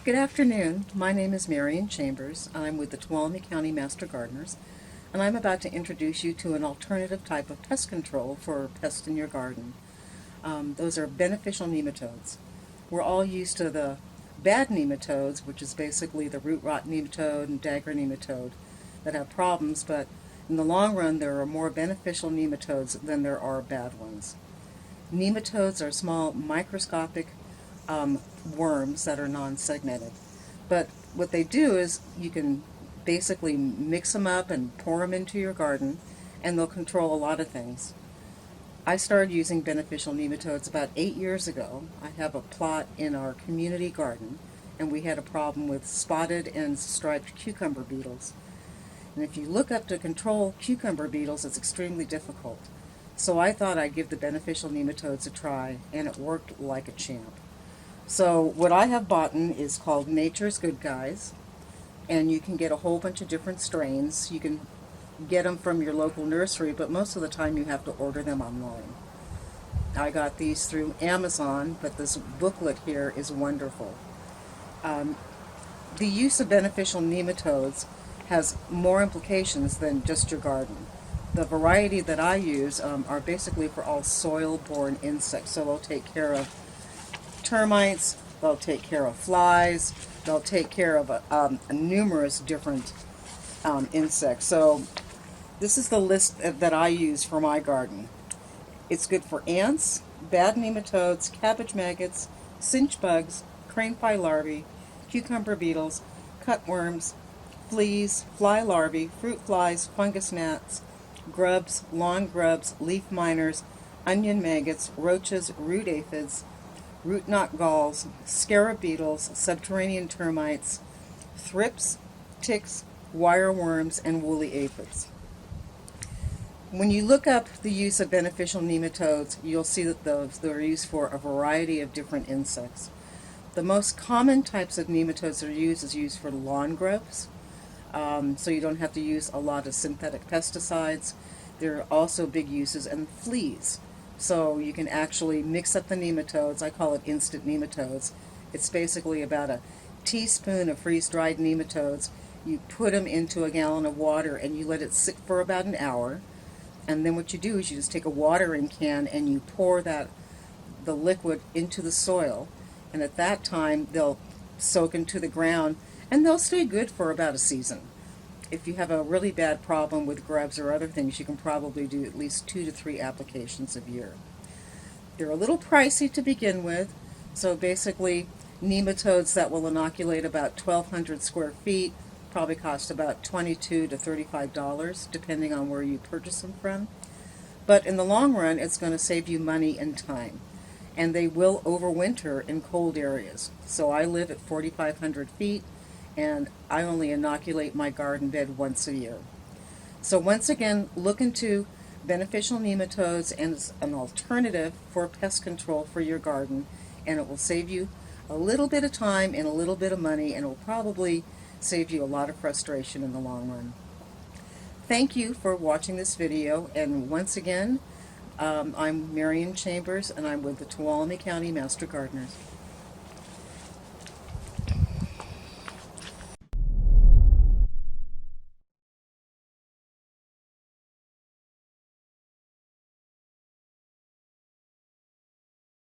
Good afternoon. My name is Marion Chambers. I'm with the Tuolumne County Master Gardeners, and I'm about to introduce you to an alternative type of pest control for pests in your garden. Those are beneficial nematodes. We're all used to the bad nematodes, which is basically the root rot nematode and dagger nematode that have problems, but in the long run there are more beneficial nematodes than there are bad ones. Nematodes are small microscopic worms that are non-segmented. But what they do is you can basically mix them up and pour them into your garden, and they'll control a lot of things. I started using beneficial nematodes about 8 years ago. I have a plot in our community garden, and we had a problem with spotted and striped cucumber beetles. And if you look up to control cucumber beetles, it's extremely difficult. So I thought I'd give the beneficial nematodes a try, and it worked like a champ. So what I have bought is called Nature's Good Guys, and you can get a whole bunch of different strains. You can get them from your local nursery, but most of the time you have to order them online. I got these through Amazon, but this booklet here is wonderful. The use of beneficial nematodes has more implications than just your garden. The variety that I use are basically for all soil-borne insects, so they'll take care of termites, they'll take care of flies, they'll take care of numerous different insects. So this is the list that I use for my garden. It's good for ants, bad nematodes, cabbage maggots, cinch bugs, crane fly larvae, cucumber beetles, cutworms, fleas, fly larvae, fruit flies, fungus gnats, grubs, lawn grubs, leaf miners, onion maggots, roaches, root aphids, root knot galls, scarab beetles, subterranean termites, thrips, ticks, wireworms, and woolly aphids. When you look up the use of beneficial nematodes, you'll see that they're used for a variety of different insects. The most common types of nematodes that are used is used for lawn grubs, so you don't have to use a lot of synthetic pesticides. There are also big uses in fleas. So you can actually mix up the nematodes. I call it instant nematodes. It's basically about a teaspoon of freeze-dried nematodes. You put them into a gallon of water and you let it sit for about an hour. And then what you do is you just take a watering can and you pour the liquid into the soil. And at that time they'll soak into the ground and they'll stay good for about a season. If you have a really bad problem with grubs or other things, you can probably do at least 2 to 3 applications a year. They're a little pricey to begin with, so basically nematodes that will inoculate about 1,200 square feet probably cost about $22 to $35, depending on where you purchase them from. But in the long run, it's going to save you money and time. And they will overwinter in cold areas. So I live at 4,500 feet, and I only inoculate my garden bed once a year. So once again, look into beneficial nematodes as an alternative for pest control for your garden, and it will save you a little bit of time and a little bit of money, and it will probably save you a lot of frustration in the long run. Thank you for watching this video, and once again, I'm Marion Chambers, and I'm with the Tuolumne County Master Gardeners.